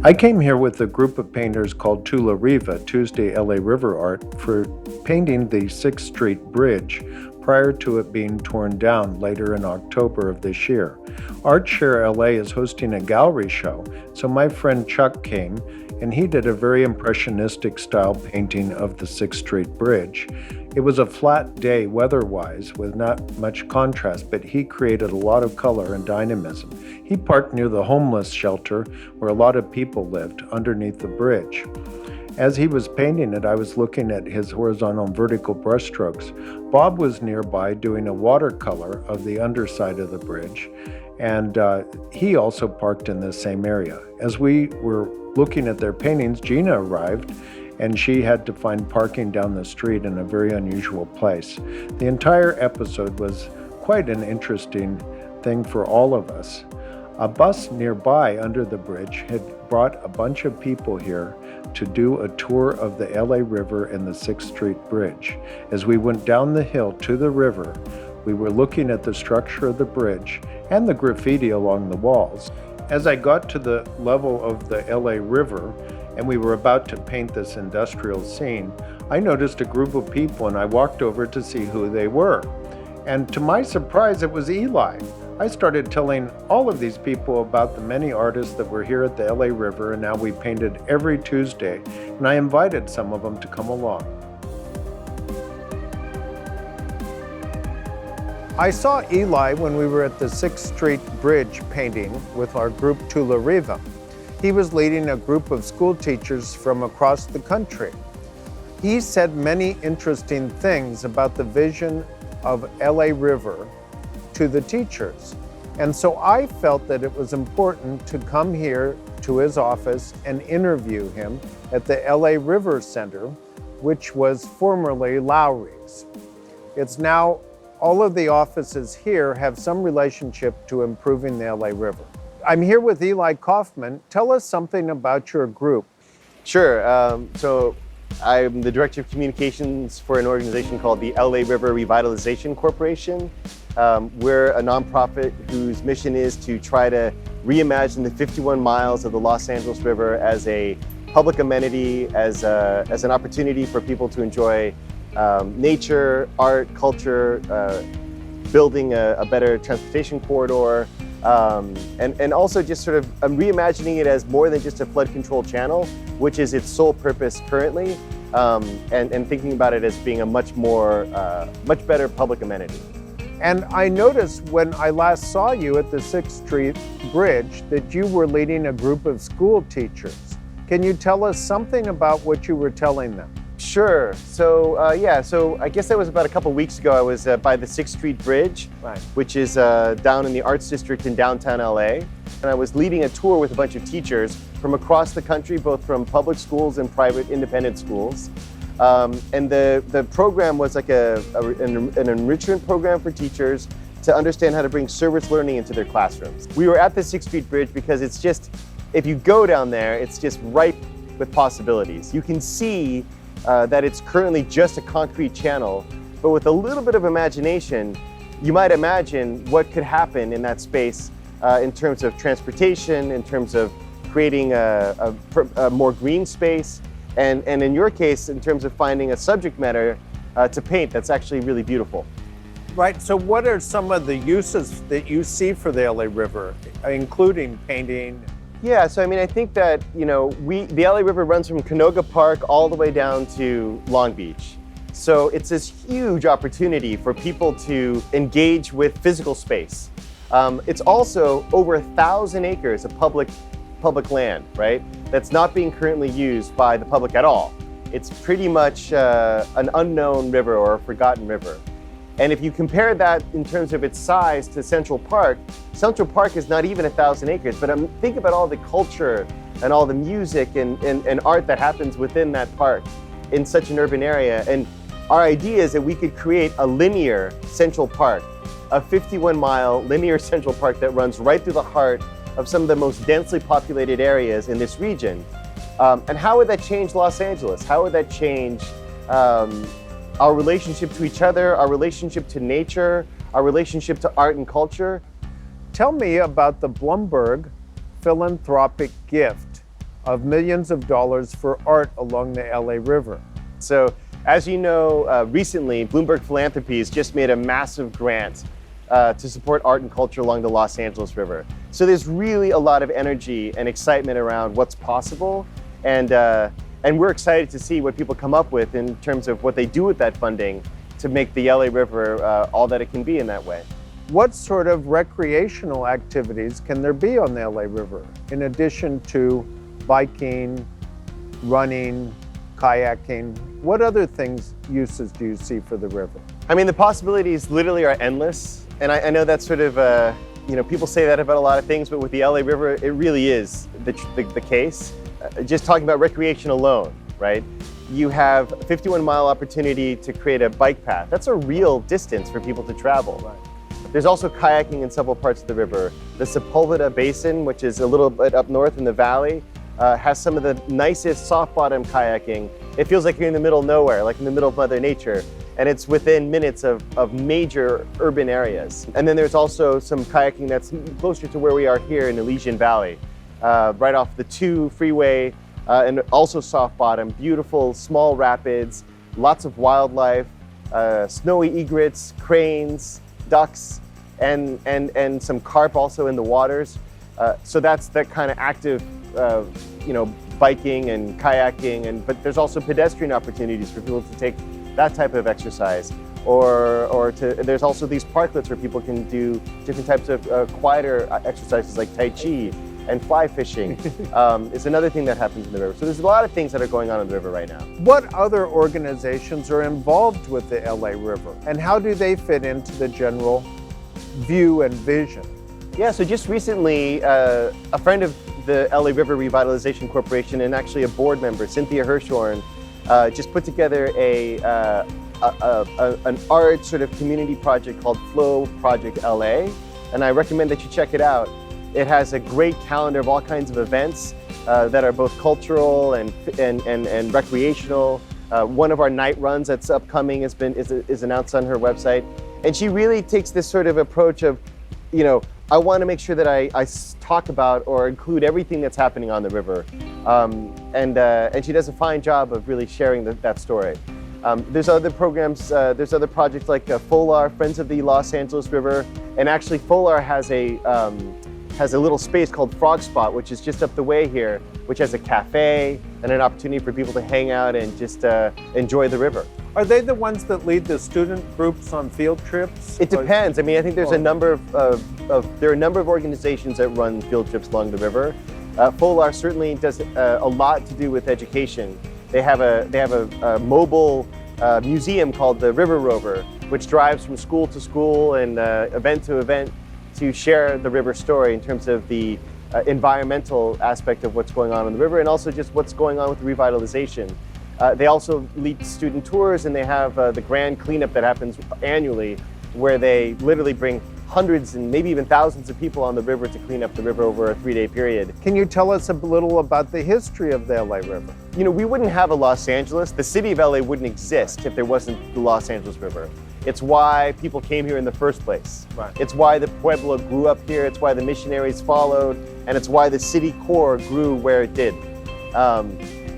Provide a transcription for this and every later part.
I came here with a group of painters called TULARIVA, Tuesday LA River Art, for painting the 6th Street Bridge prior to it being torn down later in October of this year. ArtShare LA is hosting a gallery show, so my friend Chuck came and he did a very impressionistic style painting of the 6th Street Bridge. It was a flat day weather-wise with not much contrast, but he created a lot of color and dynamism. He parked near the homeless shelter where a lot of people lived underneath the bridge. As he was painting it, I was looking at his horizontal and vertical brushstrokes. Bob was nearby doing a watercolor of the underside of the bridge, and he also parked in the same area. As we were looking at their paintings, Gina arrived, and she had to find parking down the street in a very unusual place. The entire episode was quite an interesting thing for all of us. A bus nearby under the bridge had brought a bunch of people here to do a tour of the LA River and the 6th Street Bridge. As we went down the hill to the river, we were looking at the structure of the bridge and the graffiti along the walls. As I got to the level of the LA River, and we were about to paint this industrial scene, I noticed a group of people and I walked over to see who they were. And to my surprise, it was Eli. I started telling all of these people about the many artists that were here at the LA River, and now we painted every Tuesday, and I invited some of them to come along. I saw Eli when we were at the 6th Street Bridge painting with our group TULARIVA. He was leading a group of school teachers from across the country. He said many interesting things about the vision of LA River to the teachers. And so I felt that it was important to come here to his office and interview him at the LA River Center, which was formerly Lowry's. It's now, all of the offices here have some relationship to improving the LA River. I'm here with Eli Kaufman. Tell us something about your group. Sure. So I'm the Director of Communications for an organization called the LA River Revitalization Corporation. We're a nonprofit whose mission is to try to reimagine the 51 miles of the Los Angeles River as a public amenity, as an opportunity for people to enjoy nature, art, culture, building a better transportation corridor, and also just sort of reimagining it as more than just a flood control channel, which is its sole purpose currently, and thinking about it as being a much better public amenity. And I noticed when I last saw you at the 6th Street Bridge that you were leading a group of school teachers. Can you tell us something about what you were telling them? Sure. So so I guess that was about a couple weeks ago. I was by the 6th Street Bridge, right, which is down in the Arts District in downtown LA. And I was leading a tour with a bunch of teachers from across the country, both from public schools and private independent schools. And the program was like an enrichment program for teachers to understand how to bring service learning into their classrooms. We were at the 6th Street Bridge because it's just, if you go down there, it's just ripe with possibilities. You can see that it's currently just a concrete channel, but with a little bit of imagination, you might imagine what could happen in that space in terms of transportation, in terms of creating a more green space, and in your case, in terms of finding a subject matter to paint that's actually really beautiful. Right, so what are some of the uses that you see for the LA River, including painting? Yeah, so I mean, I think that, the LA River runs from Canoga Park all the way down to Long Beach. So it's this huge opportunity for people to engage with physical space. It's also over 1,000 acres of public land, right? That's not being currently used by the public at all. It's pretty much an unknown river or a forgotten river. And if you compare that in terms of its size to Central Park is not even 1,000 acres, but think about all the culture and all the music and art that happens within that park in such an urban area. And our idea is that we could create a linear Central Park, a 51-mile linear Central Park that runs right through the heart of some of the most densely populated areas in this region. And how would that change Los Angeles? How would that change our relationship to each other, our relationship to nature, our relationship to art and culture? Tell me about the Bloomberg philanthropic gift of millions of dollars for art along the LA River. So, as you know, recently, Bloomberg Philanthropy has just made a massive grant to support art and culture along the Los Angeles River. So there's really a lot of energy and excitement around what's possible, and we're excited to see what people come up with in terms of what they do with that funding to make the LA River all that it can be in that way. What sort of recreational activities can there be on the LA River, in addition to biking, running, kayaking? What other uses do you see for the river? I mean, the possibilities literally are endless. And I know that's sort of, people say that about a lot of things, but with the LA River, it really is the case. Just talking about recreation alone, right? You have a 51-mile opportunity to create a bike path. That's a real distance for people to travel. Right. There's also kayaking in several parts of the river. The Sepulveda Basin, which is a little bit up north in the valley, has some of the nicest soft-bottom kayaking. It feels like you're in the middle of nowhere, like in the middle of Mother Nature. And it's within minutes of major urban areas. And then there's also some kayaking that's closer to where we are here in Elysian Valley, right off the 2 freeway, and also soft bottom, beautiful small rapids, lots of wildlife, snowy egrets, cranes, ducks, and some carp also in the waters. So that's that kind of active, biking and kayaking, but there's also pedestrian opportunities for people to take that type of exercise, there's also these parklets where people can do different types of quieter exercises like Tai Chi and fly fishing. It's another thing that happens in the river. So there's a lot of things that are going on in the river right now. What other organizations are involved with the LA River, and how do they fit into the general view and vision? Yeah, so just recently, a friend of the LA River Revitalization Corporation and actually a board member, Cynthia Hirshhorn, just put together an art sort of community project called Flow Project LA, and I recommend that you check it out. It has a great calendar of all kinds of events that are both cultural and recreational. One of our night runs that's upcoming is announced on her website, and she really takes this sort of approach of, I want to make sure that I talk about or include everything that's happening on the river. And she does a fine job of really sharing that story. There's other programs, there's other projects like FOLAR, Friends of the Los Angeles River, and actually FOLAR has a little space called Frog Spot, which is just up the way here, which has a cafe and an opportunity for people to hang out and just enjoy the river. Are they the ones that lead the student groups on field trips? It depends. I mean, I think there's a number there are a number of organizations that run field trips along the river. FOLAR certainly does a lot to do with education. They have a mobile museum called the River Rover, which drives from school to school and event to event to share the river story in terms of the environmental aspect of what's going on the river, and also just what's going on with the revitalization. They also lead student tours, and they have the grand cleanup that happens annually, where they literally bring hundreds and maybe even thousands of people on the river to clean up the river over a 3-day period. Can you tell us a little about the history of the LA River? We wouldn't have a Los Angeles. The city of LA wouldn't exist if there wasn't the Los Angeles River. It's why people came here in the first place. Right. It's why the Pueblo grew up here. It's why the missionaries followed, and it's why the city core grew where it did.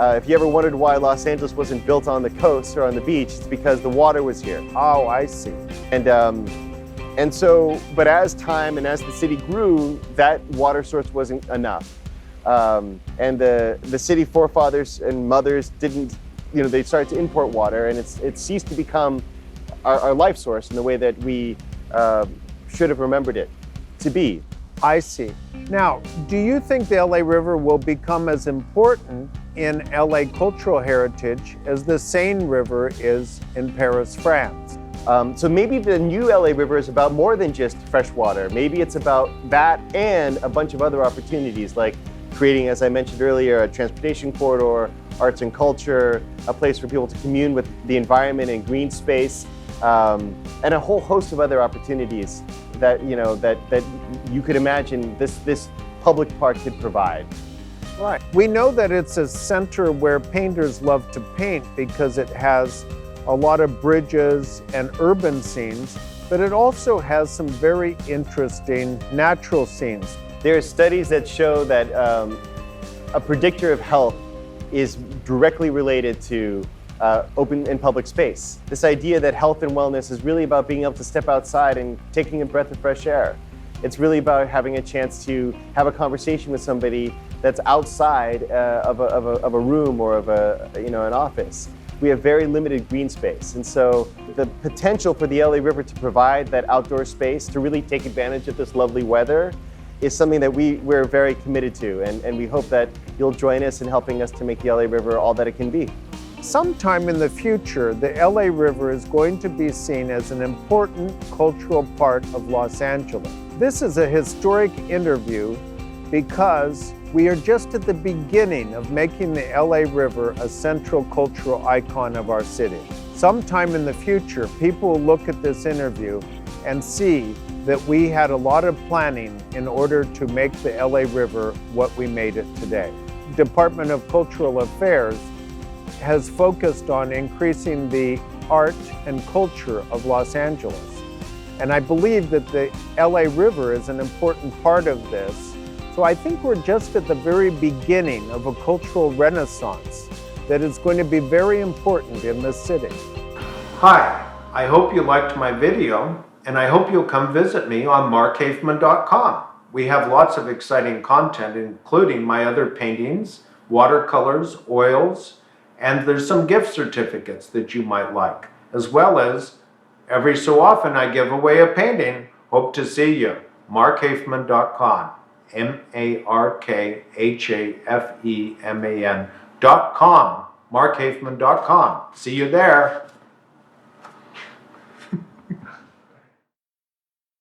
If you ever wondered why Los Angeles wasn't built on the coast or on the beach, it's because the water was here. Oh, I see. And so, but as time and as the city grew, that water source wasn't enough. And the city forefathers and mothers didn't, they started to import water, and it ceased to become our life source in the way that we should have remembered it to be. I see. Now, do you think the LA River will become as important in LA cultural heritage as the Seine River is in Paris, France? So maybe the new LA River is about more than just fresh water. Maybe it's about that and a bunch of other opportunities, like creating, as I mentioned earlier, a transportation corridor, arts and culture, a place for people to commune with the environment and green space, and a whole host of other opportunities that you could imagine this public park could provide. Right. We know that it's a center where painters love to paint because it has a lot of bridges and urban scenes, but it also has some very interesting natural scenes. There are studies that show that a predictor of health is directly related to open and public space. This idea that health and wellness is really about being able to step outside and taking a breath of fresh air. It's really about having a chance to have a conversation with somebody that's outside of a room or of an office. We have very limited green space, and so the potential for the LA River to provide that outdoor space to really take advantage of this lovely weather is something that we're very committed to, and we hope that you'll join us in helping us to make the LA River all that it can be. Sometime in the future, the LA River is going to be seen as an important cultural part of Los Angeles. This is a historic interview because we are just at the beginning of making the LA River a central cultural icon of our city. Sometime in the future, people will look at this interview and see that we had a lot of planning in order to make the LA River what we made it today. Department of Cultural Affairs has focused on increasing the art and culture of Los Angeles. And I believe that the LA River is an important part of this. So I think we're just at the very beginning of a cultural renaissance that is going to be very important in this city. Hi, I hope you liked my video, and I hope you'll come visit me on markhafman.com. We have lots of exciting content, including my other paintings, watercolors, oils, and there's some gift certificates that you might like, as well as every so often I give away a painting. Hope to see you. markhafman.com. markhafman.com. markhafman.com. See you there.